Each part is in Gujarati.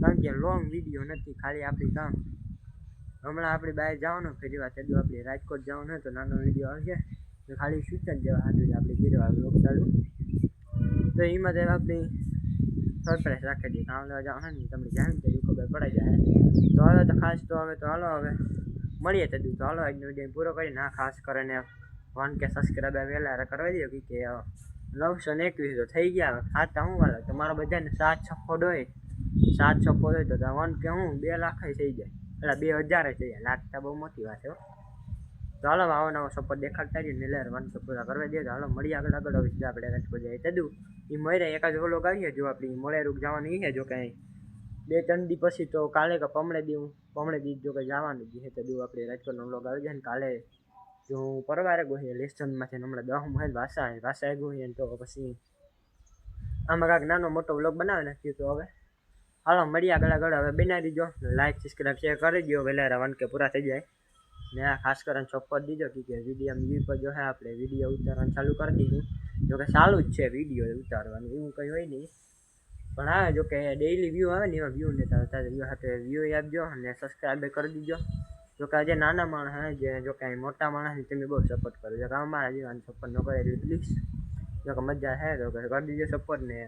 કારણ કે લોંગ વિડીયો નથી, ખાલી આપણી કામ હમણાં આપણી બહાર જવાનું ફરી વાર તેદું આપણે રાજકોટ જવાનું હોય તો નાનો વિડીયો આવશે તો ખાલી સૂચન જવા હાટું જ આપણે ફેરવા બ્લોગ ચાલુ તો એમાં જ આપણી સરપ્રાઈઝ રાખી દઈએ કામ લેવા જવાનું ને તમને જાણ તો ખબર પડાઈ જાય તો હવે તો ખાસ તો હવે તો હાલો હવે મળીએ તેદું તો હાલો આજનો વિડીયો પૂરો કરી ના ખાસ કરીને 1K સબસ્ક્રાઈબર વહેલા કરવા દઈએ કે 921 તો થઈ ગયા ખાતા હું વાળા તમારા બધાને 7 સપોર્ટ હોય 7 સપોર્ટ હોય તો 1K હું 2 લાખ થઈ જાય એટલે 2000 થઈ જાય લાખ તો બહુ મોટી વાત છે તો હાલો આવો નવો સપોર્ટ દેખાડતા રહીએ ને લેર 1K પૂરા કરવા દઈએ તો હાલો મળીએ આગળ હવે સીધા આપણે રાજકોટ જઈએ તેદું એ મળે એક જ વ્લોગ આવીએ જો આપણી મોળેરૂપ જવાનું છે જો કંઈ 2-3 દી પછી તો કાલે કે પમણે દી જો કંઈ જવાનું છે તેદું આપણે રાજકોટનો વ્લોગ આવી જાય ને કાલે જો હું પરવારે ગયો લેસનમાંથી હમણાં 10 ભાષા ગયો તો પછી આમાં કાંઈક નાનો મોટો વ્લોગ બનાવી નાખ્યો તો હવે હાલો મળીએ આગળ હવે બનાવી દીજો લાઈક સબસ્ક્રાઈબ શેર કરી દો વહેલા 1K પૂરા થઈ જાય ને આ ખાસ કરીને સપોર્ટ દીજો કે વિડીયો વ્યૂ પર જો હે આપણે વિડીયો ઉતારવાનું ચાલુ કરી દીધું જો કે ચાલુ જ છે વિડીયો ઉતારવાનું એવું કંઈ હોય નહીં પણ હા જો કે ડેઈલી વ્યૂ આવે ને એવા વ્યૂ નથી આવતા વ્યૂ સાથે વ્યૂ આપજો અને સબસ્ક્રાઈબ કરી દીજો જો કે આજે નાના માણસ જે જો કે મોટા માણસને તમે બહુ સપોર્ટ કરો જો કે અમારા જીવન સપોર્ટ ન કરે એટલે પ્લીઝ જો કે મજા છે તો કરી દીજો સપોર્ટ ને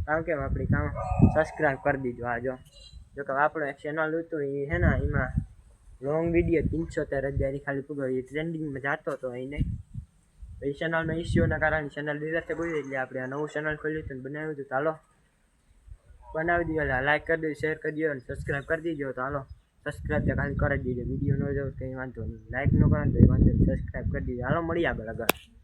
કારણ કે આપણી કામ સબસ્ક્રાઈબ કરી દીજો આ જો કે આપણું એક ચેનલ હતું એ હે ને એમાં લોંગ વિડીયો 75000 ખાલી પૂરો એ ટ્રેન્ડિંગમાં જતો હતો એ નહીં એ ચેનલનો ઇસ્યુના કારણે ચેનલ ડિલીટ થઈ ગયું એટલે આપણે આ નવું ચેનલ ખોલ્યું હતું બનાવ્યું હતું ચાલો બનાવી દીધો લાઈક કરી દો શેર કરી દો અને સબસ્ક્રાઈબ કરી દીજો તો હાલો સબસ્ક્રાઈબ તો ખાલી કરી દીજો વિડીયો ન જો કંઈ વાંધો નહીં લાઈક ન કરો તો એ વાંધો નહીં સબસ્ક્રાઈબ કરી દીજો હાલો મળીએ આગળ